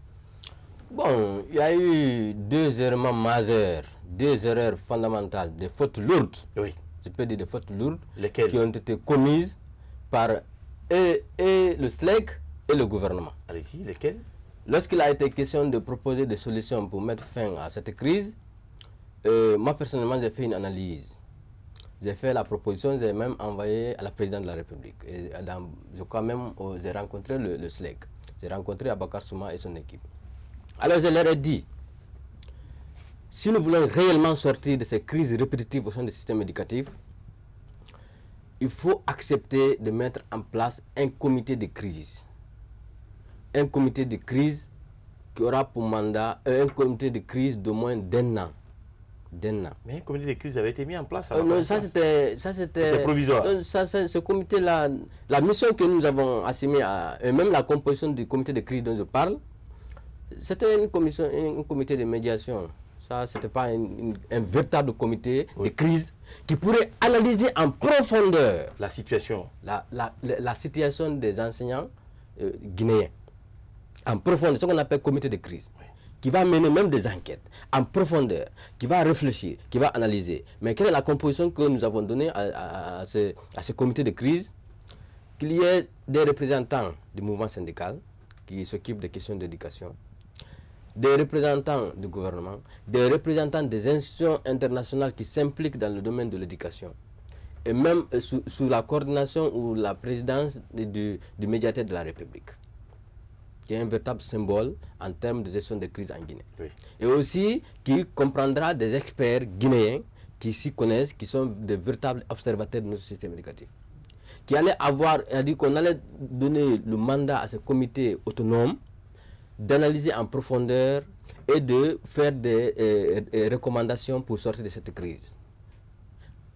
Bon, il y a eu deux erreurs majeurs, deux erreurs fondamentales, des fautes lourdes. Oui. Je peux dire des fautes lourdes. Lesquelles? Qui ont été commises par et le SLEG et le gouvernement. Allez-y, lesquels? Lorsqu'il a été question de proposer des solutions pour mettre fin à cette crise, moi personnellement j'ai fait une analyse. J'ai fait la proposition, j'ai même envoyé à la présidente de la République. Et je crois même j'ai rencontré le SLEG. J'ai rencontré Abakar Souma et son équipe. Alors je leur ai dit, si nous voulons réellement sortir de ces crises répétitives au sein du système éducatif, il faut accepter de mettre en place un comité de crise. Un comité de crise qui aura pour mandat un comité de crise d'au moins d'un an. Mais un comité de crise avait été mis en place. Non, ça c'était provisoire. Ce comité-là, la mission que nous avons assumée, et même la composition du comité de crise dont je parle, c'était un comité de médiation. Ça, ce n'était pas un véritable comité de crise qui pourrait analyser en profondeur la situation. La situation des enseignants guinéens. En profondeur, ce qu'on appelle comité de crise. Oui. Qui va mener même des enquêtes en profondeur, qui va réfléchir, qui va analyser. Mais quelle est la composition que nous avons donnée à ce comité de crise? Qu'il y ait des représentants du mouvement syndical qui s'occupent des questions d'éducation, des représentants du gouvernement, des représentants des institutions internationales qui s'impliquent dans le domaine de l'éducation, et même sous la coordination ou la présidence du médiateur de la République, qui est un véritable symbole en termes de gestion de crise en Guinée. Oui. Et aussi qui comprendra des experts guinéens qui s'y connaissent, qui sont des véritables observateurs de notre système éducatif. Qui allait dit qu'on allait donner le mandat à ce comité autonome d'analyser en profondeur et de faire des recommandations pour sortir de cette crise.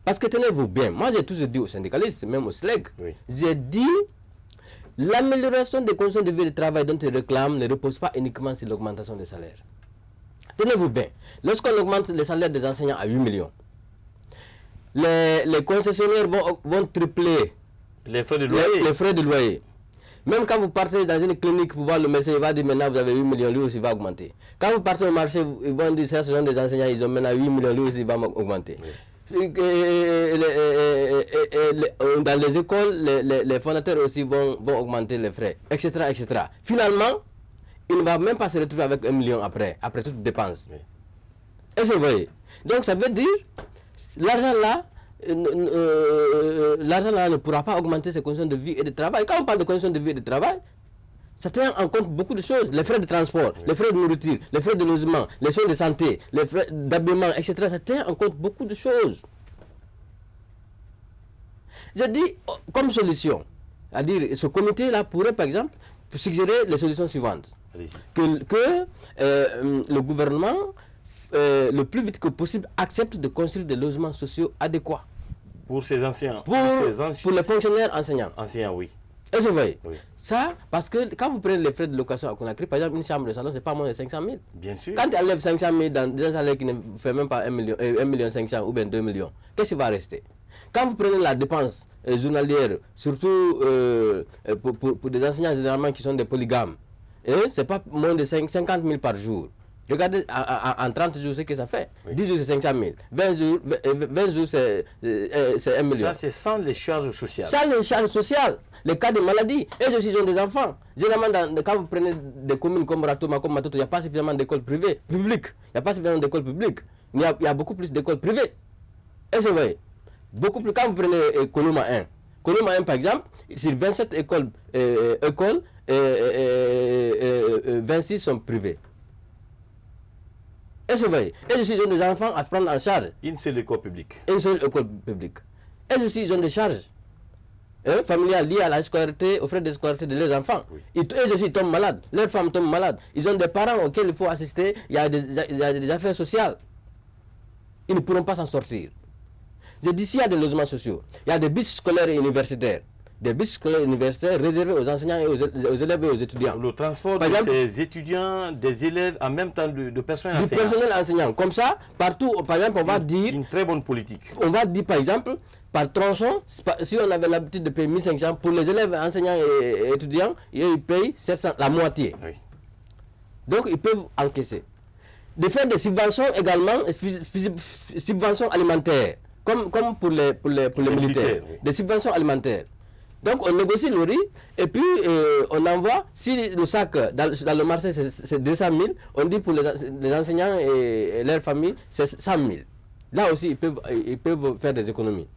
Parce que tenez-vous bien, moi j'ai toujours dit aux syndicalistes, même au SLEG, oui. J'ai dit l'amélioration des conditions de vie et de travail dont ils réclament ne repose pas uniquement sur l'augmentation des salaires. Tenez-vous bien, lorsqu'on augmente les salaires des enseignants à 8 millions, les concessionnaires vont tripler les frais de loyer. Même quand vous partez dans une clinique pour voir le médecin, il va dire maintenant vous avez 8 millions, lui aussi va augmenter. Quand vous partez au marché, ils vont dire ce sont des enseignants, ils ont maintenant 8 millions, lui aussi va augmenter. Oui. dans les écoles, les fondateurs aussi vont augmenter les frais, etc., etc. Finalement, il ne va même pas se retrouver avec 1 million après toute dépense. Oui. Est-ce que vous voyez? Donc ça veut dire, l'argent là ne pourra pas augmenter ses conditions de vie et de travail. Quand on parle de conditions de vie et de travail, ça tient en compte beaucoup de choses. Les frais de transport, oui. Les frais de nourriture, les frais de logement, les soins de santé, les frais d'habillement, etc. Ça tient en compte beaucoup de choses. J'ai dit, comme solution, c'est-à-dire ce comité-là pourrait, par exemple, suggérer les solutions suivantes. Que le gouvernement, le plus vite que possible, accepte de construire des logements sociaux adéquats. Pour ces anciens. Pour les fonctionnaires enseignants. Anciens, oui. Et vous voyez, oui. Ça, parce que quand vous prenez les frais de location à Conakry, par exemple, une chambre de salon, c'est pas moins de 500 000. Bien sûr. Quand tu enlèves 500 000 dans un salaire qui ne fait même pas 1 million 500 ou bien 2 millions, qu'est-ce qui va rester? Quand vous prenez la dépense journalière, surtout pour des enseignants généralement qui sont des polygames, c'est pas moins de 50 000 par jour. Regardez en 30 jours ce que ça fait. Oui. 10 jours c'est 500 000. 20 jours c'est 1 million. Ça c'est sans les charges sociales. Sans les charges sociales. Les cas de maladie. Et aussi ils ont des enfants. Généralement quand vous prenez des communes comme Ratoma, comme Matoto, il n'y a pas suffisamment d'écoles privées, publiques. Il n'y a pas suffisamment d'écoles publiques. Il y a beaucoup plus d'écoles privées. Et c'est vrai. Beaucoup plus. Quand vous prenez Koloma 1. Koloma 1 par exemple, sur 27 écoles, 26 sont privées. Et aussi, ils ont des enfants à prendre en charge. Une seule école publique. Une seule école publique. Et aussi, ils ont des charges familiales liées à la scolarité, aux frais de scolarité de leurs enfants. Oui. Eux aussi, ils tombent malades. Leurs femmes tombent malades. Ils ont des parents auxquels il faut assister. Il y a des affaires sociales. Ils ne pourront pas s'en sortir. J'ai dit, s'il y a des logements sociaux, il y a des bus scolaires et universitaires. Des bus scolaires universitaires réservés aux enseignants et aux élèves et aux étudiants. Le transport de ces étudiants, des élèves, en même temps de personnel enseignant. Du personnel enseignant. Comme ça, partout, par exemple, on va dire... Une très bonne politique. On va dire, par exemple, par tronçon, si on avait l'habitude de payer 1500, pour les élèves enseignants et étudiants, ils payent 700, la moitié. Oui. Donc, ils peuvent encaisser. De faire des subventions également, subventions alimentaires, comme pour les militaires. Oui. Des subventions alimentaires. Donc on négocie le riz et puis on envoie, si le sac dans le marché c'est 200 000, on dit pour les enseignants et leurs familles c'est 100 000. Là aussi ils peuvent faire des économies.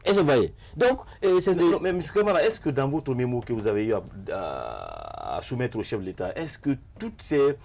Et vous voyez. Donc, mais M. Camara, est-ce que dans votre mémo que vous avez eu à soumettre au chef de l'État, est-ce que toutes ces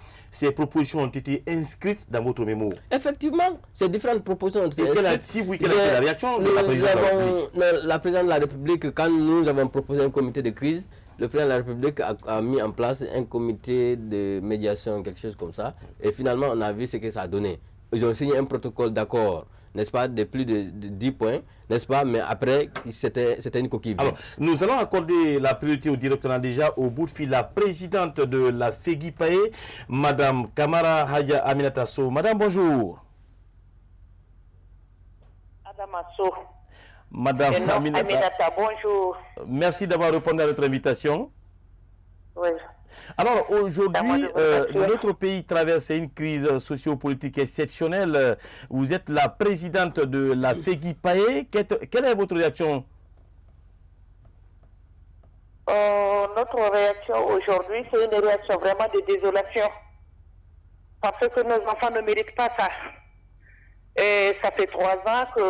propositions ont été inscrites dans votre mémo? Effectivement, ces différentes propositions ont été inscrites. Si vous quelle est la réaction de la présidente de la République? La présidente de la République, quand nous avons proposé un comité de crise, le président de la République a mis en place un comité de médiation, quelque chose comme ça. Et finalement, on a vu ce que ça a donné. Ils ont signé un protocole d'accord, n'est-ce pas, de plus de 10 points, n'est-ce pas, mais après, c'était une coquille vide. Alors, nous allons accorder la priorité au directeur déjà au bout de fil, la présidente de la FEGIPAE, Madame Camara Hadja Aminata Sow. Madame, bonjour. Madame Sow. Madame Aminata, bonjour. Merci d'avoir répondu à notre invitation. Oui. Alors aujourd'hui, notre pays traverse une crise sociopolitique exceptionnelle. Vous êtes la présidente de la FEGIPAE. Quelle est votre réaction? Notre réaction aujourd'hui, c'est une réaction vraiment de désolation. Parce que nos enfants ne méritent pas ça. Et ça fait 3 ans que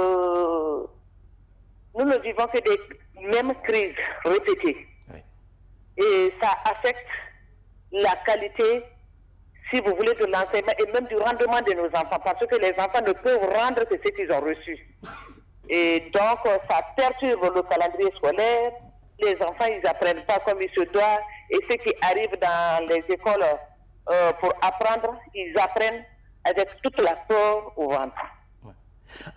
nous ne vivons que des mêmes crises répétées. Oui. Et ça affecte la qualité, si vous voulez, de l'enseignement et même du rendement de nos enfants, parce que les enfants ne peuvent rendre que ce qu'ils ont reçu. Et donc, ça perturbe le calendrier scolaire. Les enfants, ils n'apprennent pas comme il se doit. Et ceux qui arrivent dans les écoles pour apprendre, ils apprennent avec toute la peur au ventre. Ouais.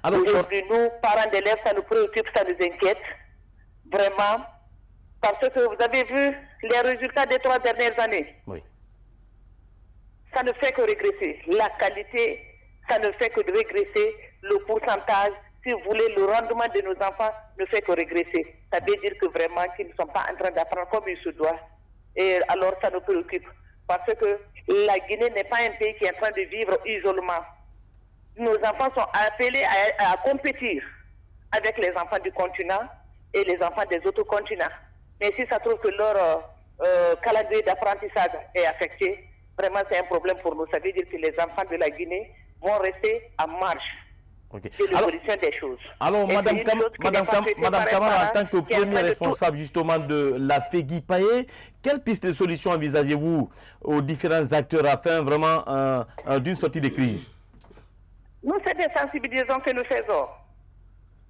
Alors, aujourd'hui, nous, parents d'élèves, ça nous préoccupe, ça nous inquiète. Vraiment. Parce que vous avez vu les résultats des 3 dernières années. Oui. Ça ne fait que régresser. La qualité, ça ne fait que régresser. Le pourcentage, si vous voulez, le rendement de nos enfants ne fait que régresser. Ça veut dire que vraiment qu'ils ne sont pas en train d'apprendre comme il se doit. Et alors ça nous préoccupe. Parce que la Guinée n'est pas un pays qui est en train de vivre isolement. nos enfants sont appelés à compétir avec les enfants du continent et les enfants des autres continents. Mais si ça trouve que leur calendrier d'apprentissage est affecté, vraiment c'est un problème pour nous. Ça veut dire que les enfants de la Guinée vont rester en marge de l'évolution des choses. Alors, Madame Camara, en tant que premier responsable justement de la FEGIPAE, quelle piste de solution envisagez-vous aux différents acteurs afin vraiment d'une sortie de crise? Nous, c'est des sensibilisations que nous faisons.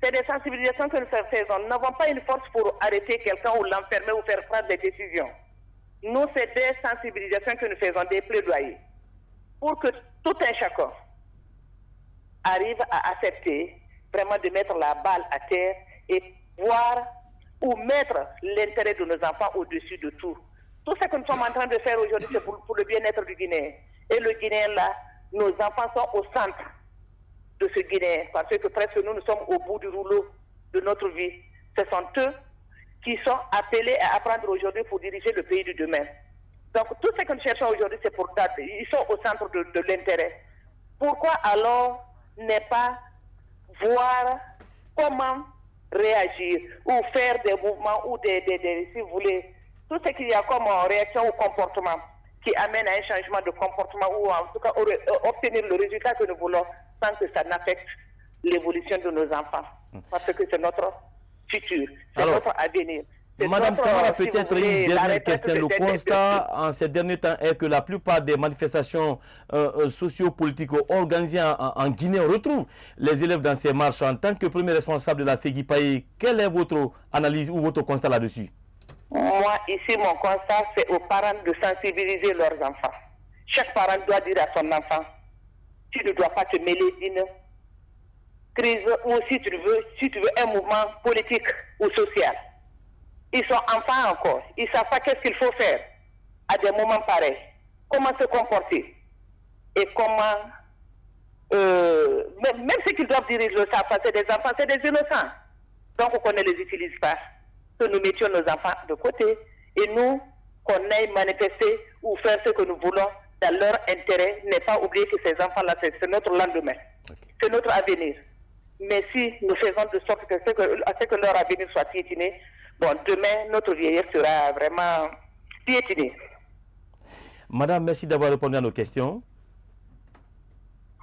C'est des sensibilisations que nous faisons. Nous n'avons pas une force pour arrêter quelqu'un ou l'enfermer ou faire prendre des décisions. Nous, c'est des sensibilisations que nous faisons, des plaidoyers, pour que tout un chacun arrive à accepter vraiment de mettre la balle à terre et voir ou mettre l'intérêt de nos enfants au-dessus de tout. Tout ce que nous sommes en train de faire aujourd'hui, c'est pour le bien-être du Guinéen. Et le Guinéen, là, nos enfants sont au centre de ce Guinéen, parce que presque nous sommes au bout du rouleau de notre vie. Ce sont eux qui sont appelés à apprendre aujourd'hui pour diriger le pays de demain. Donc tout ce que nous cherchons aujourd'hui, c'est pour ça. Ils sont au centre de l'intérêt. Pourquoi alors ne pas voir comment réagir ou faire des mouvements ou si vous voulez, tout ce qu'il y a comme réaction ou comportement qui amène à un changement de comportement ou en tout cas obtenir le résultat que nous voulons sans que ça n'affecte l'évolution de nos enfants. Parce que c'est notre futur, c'est notre avenir. Madame Camara, peut-être une dernière question. Le constat en ces derniers temps est que la plupart des manifestations sociopolitiques organisées en Guinée retrouvent les élèves dans ces marches. En tant que premier responsable de la FEGIPAE, quelle est votre analyse ou votre constat là-dessus? Moi, ici, mon constat, c'est aux parents de sensibiliser leurs enfants. Chaque parent doit dire à son enfant, tu ne dois pas te mêler d'une crise ou si tu veux un mouvement politique ou social. Ils sont enfants encore. Ils ne savent pas qu'est-ce qu'il faut faire à des moments pareils. Comment se comporter. Et comment... même ce qu'ils doivent dire, ils le savent pas. C'est des enfants, c'est des innocents. Donc, qu'on ne les utilise pas. Que nous mettions nos enfants de côté. Et nous, qu'on aille manifester ou faire ce que nous voulons dans leur intérêt. Ne pas oublier que ces enfants-là, c'est notre lendemain. C'est notre avenir. Mais si nous faisons de sorte que que leur avenir soit piétiné, bon, demain, notre vieillesse sera vraiment piétinée. Madame, merci d'avoir répondu à nos questions.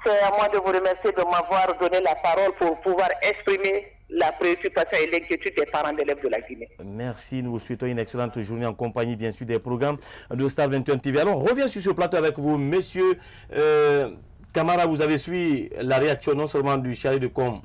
C'est à moi de vous remercier de m'avoir donné la parole pour pouvoir exprimer la préoccupation et l'inquiétude des parents d'élèves de la Guinée. Merci, nous vous souhaitons une excellente journée en compagnie, bien sûr, des programmes de Star 21 TV. Alors, on revient sur ce plateau avec vous, monsieur Camara. Vous avez suivi la réaction non seulement du chargé de com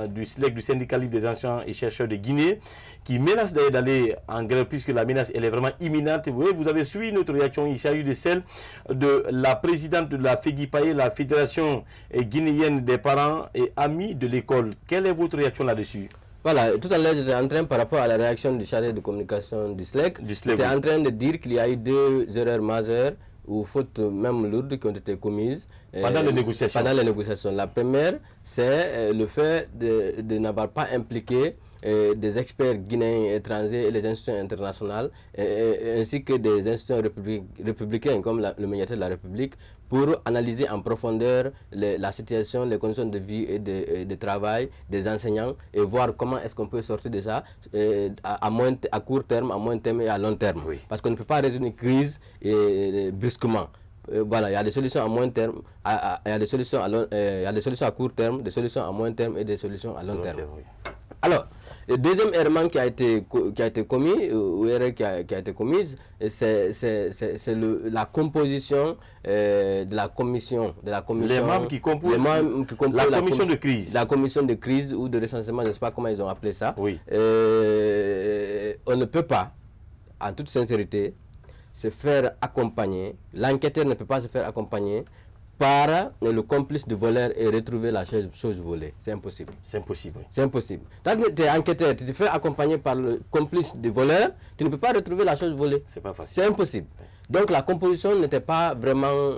du SLEC, du syndicat libre des enseignants et chercheurs de Guinée, qui menace d'aller en grève puisque la menace elle est vraiment imminente. Vous avez suivi notre réaction, il s'agit de celle de la présidente de la FEGIPAE, la Fédération guinéenne des parents et amis de l'école. Quelle est votre réaction là-dessus? Voilà, tout à l'heure, j'étais en train, par rapport à la réaction du chargé de communication du SLEC, j'étais en train de dire qu'il y a eu 2 erreurs majeures ou fautes même lourdes qui ont été commises pendant les négociations. La première, c'est le fait de n'avoir pas impliqué des experts guinéens et étrangers et les institutions internationales, ainsi que des institutions républicaines comme le médiateur de la République, pour analyser en profondeur la situation, les conditions de vie et de travail des enseignants et voir comment est-ce qu'on peut sortir de ça à court terme, à moyen terme et à long terme. Oui. Parce qu'on ne peut pas résoudre une crise brusquement. Voilà, il y a des solutions à moyen terme, il y a des solutions à court terme, des solutions à moyen terme et des solutions à long terme. Oui. Alors, le deuxième errement qui a été commis, ou erreur qui a été commise, c'est la composition de la commission. Les membres qui composent la commission de crise. La commission de crise ou de recensement, je ne sais pas comment ils ont appelé ça. Oui. On ne peut pas, en toute sincérité, se faire accompagner, l'enquêteur ne peut pas se faire accompagner par le complice du voleur et retrouver la chose volée. C'est impossible. C'est impossible. Oui. C'est impossible. Quand tu es enquêteur, tu te fais accompagner par le complice du voleur, tu ne peux pas retrouver la chose volée. C'est pas facile. C'est impossible. Donc la composition n'était pas vraiment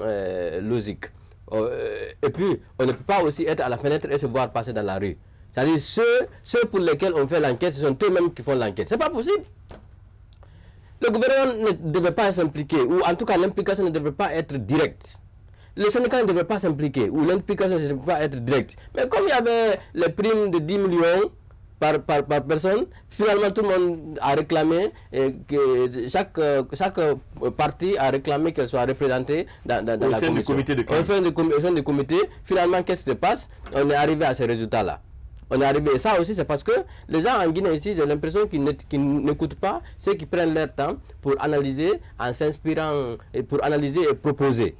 logique. Et puis, on ne peut pas aussi être à la fenêtre et se voir passer dans la rue. C'est-à-dire ceux pour lesquels on fait l'enquête, ce sont eux-mêmes qui font l'enquête. C'est pas possible. Le gouvernement ne devait pas s'impliquer, ou en tout cas l'implication ne devait pas être directe. le syndicat ne devrait pas s'impliquer, ou l'implication ne devrait pas être directe. Mais comme il y avait les primes de 10 millions par personne, finalement tout le monde a réclamé, que chaque parti a réclamé qu'elle soit représentée dans la commission. Du comité de crise. Au sein du comité, finalement, qu'est-ce qui se passe? On est arrivé à ces résultats-là. On est arrivé, et ça aussi c'est parce que les gens en Guinée ici, j'ai l'impression qu'ils n'écoutent pas ceux qui prennent leur temps pour analyser, en s'inspirant, et pour analyser et proposer.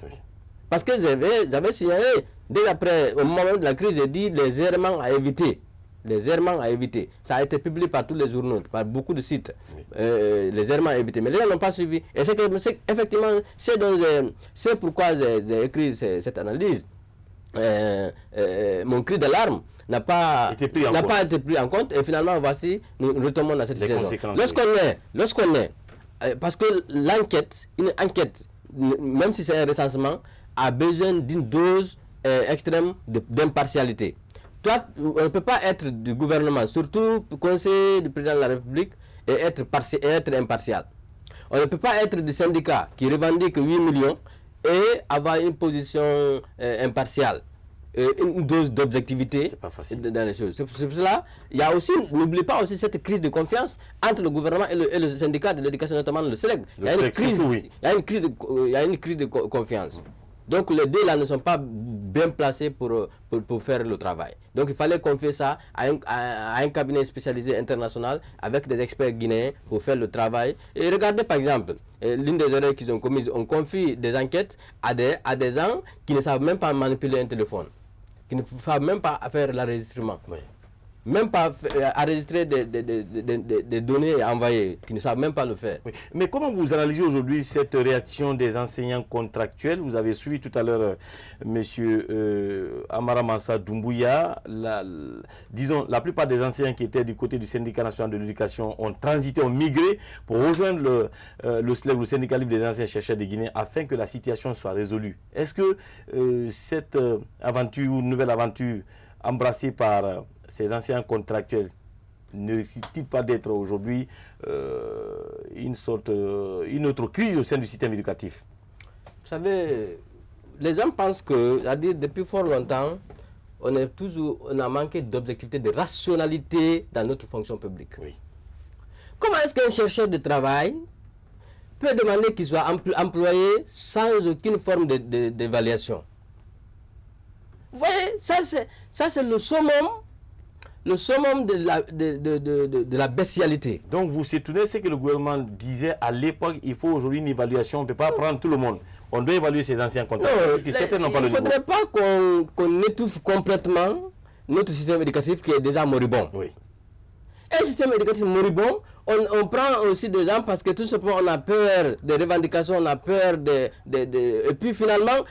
Parce que j'avais signalé, dès après, au moment de la crise, j'ai dit les errements à éviter. Les errements à éviter. Ça a été publié par tous les journaux, par beaucoup de sites. Les errements à éviter. Mais les gens n'ont pas suivi. Et c'est effectivement, c'est pourquoi j'ai écrit cette analyse. Mon cri d'alarme n'a pas été pris en compte, et finalement voici, nous retombons dans cette situation. Lorsqu'on est, parce que une enquête, même si c'est un recensement, a besoin d'une dose extrême d'impartialité. Toi, on ne peut pas être du gouvernement, surtout conseiller du président de la République, et être impartial. On ne peut pas être du syndicat qui revendique 8 millions et avoir une position impartiale. Une dose d'objectivité dans les choses. C'est pour cela, il y a aussi, n'oublie pas aussi cette crise de confiance entre le gouvernement et le syndicat de l'éducation, notamment le SELEC. Il y a une crise de confiance. Donc les deux là ne sont pas bien placés pour faire le travail. Donc il fallait confier ça à un cabinet spécialisé international avec des experts guinéens pour faire le travail. Et regardez par exemple, l'une des erreurs qu'ils ont commises, on confie des enquêtes à des gens qui ne savent même pas manipuler un téléphone, qui ne savent même pas faire l'enregistrement. Oui. Même pas enregistrer des données et envoyer, qui ne savent même pas le faire. Oui. Mais comment vous analysez aujourd'hui cette réaction des enseignants contractuels? Vous avez suivi tout à l'heure M. Amara Mansa Doumbouya. Disons, la plupart des enseignants qui étaient du côté du syndicat national de l'éducation ont transité, ont migré pour rejoindre le SLEG, le syndicat libre des anciens chercheurs de Guinée, afin que la situation soit résolue. Est-ce que cette aventure ou nouvelle aventure embrassée par ces anciens contractuels ne risque-t-il pas d'être aujourd'hui une autre crise au sein du système éducatif? Vous savez, les gens pensent que, c'est-à-dire depuis fort longtemps, on a manqué d'objectivité, de rationalité dans notre fonction publique. Oui. Comment est-ce qu'un chercheur de travail peut demander qu'il soit employé sans aucune forme d'évaluation? Vous voyez, ça c'est le summum de la bestialité. Donc vous s'étonnez, c'est que le gouvernement disait à l'époque, il faut aujourd'hui une évaluation, on ne peut pas prendre tout le monde. On doit évaluer ces anciens contractuels. Il ne faudrait pas qu'on étouffe complètement notre système éducatif qui est déjà moribond. Oui. Un système éducatif moribond, on prend aussi des gens parce que tout simplement on a peur des revendications, on a peur et puis finalement,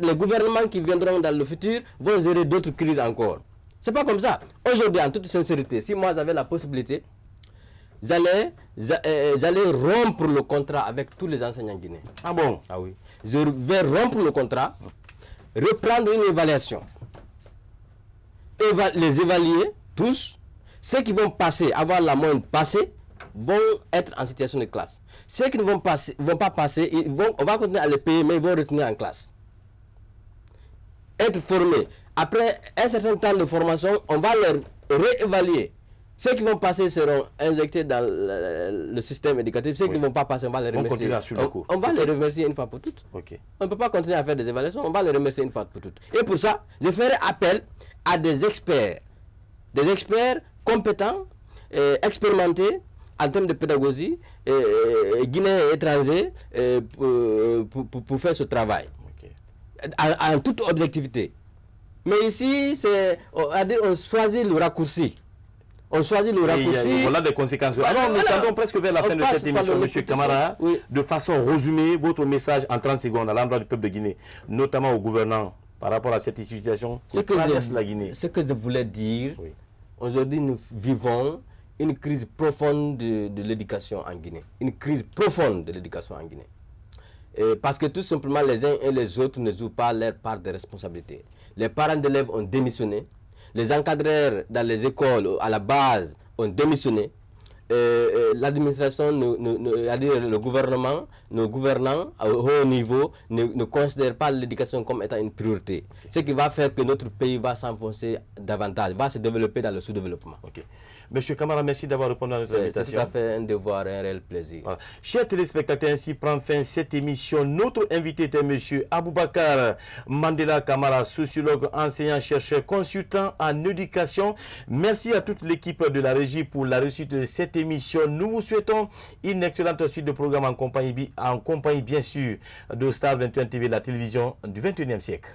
les gouvernements qui viendront dans le futur vont gérer d'autres crises encore. C'est pas comme ça. Aujourd'hui, en toute sincérité, si moi j'avais la possibilité, j'allais rompre le contrat avec tous les enseignants guinéens. Ah bon? Ah oui. Je vais rompre le contrat, reprendre une évaluation, les évaluer tous. Ceux qui vont passer, avoir la moyenne passée, vont être en situation de classe. Ceux qui ne vont pas passer, on va continuer à les payer, mais ils vont retenir en classe. Être formés. Après un certain temps de formation, on va leur réévaluer. Ceux qui vont passer seront injectés dans le système éducatif. Ceux qui ne vont pas passer, on va les remercier. On va les remercier une fois pour toutes. Okay. On ne peut pas continuer à faire des évaluations, on va les remercier une fois pour toutes. Et pour ça, je ferai appel à des experts compétents, expérimentés en termes de pédagogie, guinéens et étrangers, pour faire ce travail. Okay. En toute objectivité. Mais ici, on choisit le raccourci. On choisit le raccourci. Voilà des conséquences. Alors, nous tendons presque vers la fin de cette émission, M. Camara. Oui. De façon résumée, votre message en 30 secondes à l'endroit du peuple de Guinée, notamment aux gouvernants, par rapport à cette situation qui traverse la Guinée. Ce que je voulais dire, oui. Aujourd'hui, nous vivons une crise profonde de l'éducation en Guinée. Une crise profonde de l'éducation en Guinée. Parce que tout simplement, les uns et les autres ne jouent pas leur part de responsabilité. Les parents d'élèves ont démissionné. Les encadreurs dans les écoles, à la base, ont démissionné. l'administration, le gouvernement, nos gouvernants au haut niveau ne considèrent pas l'éducation comme étant une priorité. Ce qui va faire que notre pays va s'enfoncer davantage, va se développer dans le sous-développement. Ok. Monsieur Camara, merci d'avoir répondu à notre invitation. C'est tout à fait un devoir et un réel plaisir. Voilà. Chers téléspectateurs, ainsi prend fin cette émission. Notre invité était monsieur Aboubakar Mandela Camara, sociologue, enseignant, chercheur, consultant en éducation. Merci à toute l'équipe de la régie pour la réussite de cette émission. Nous vous souhaitons une excellente suite de programme en compagnie bien sûr de Star 21 TV, la télévision du 21e siècle.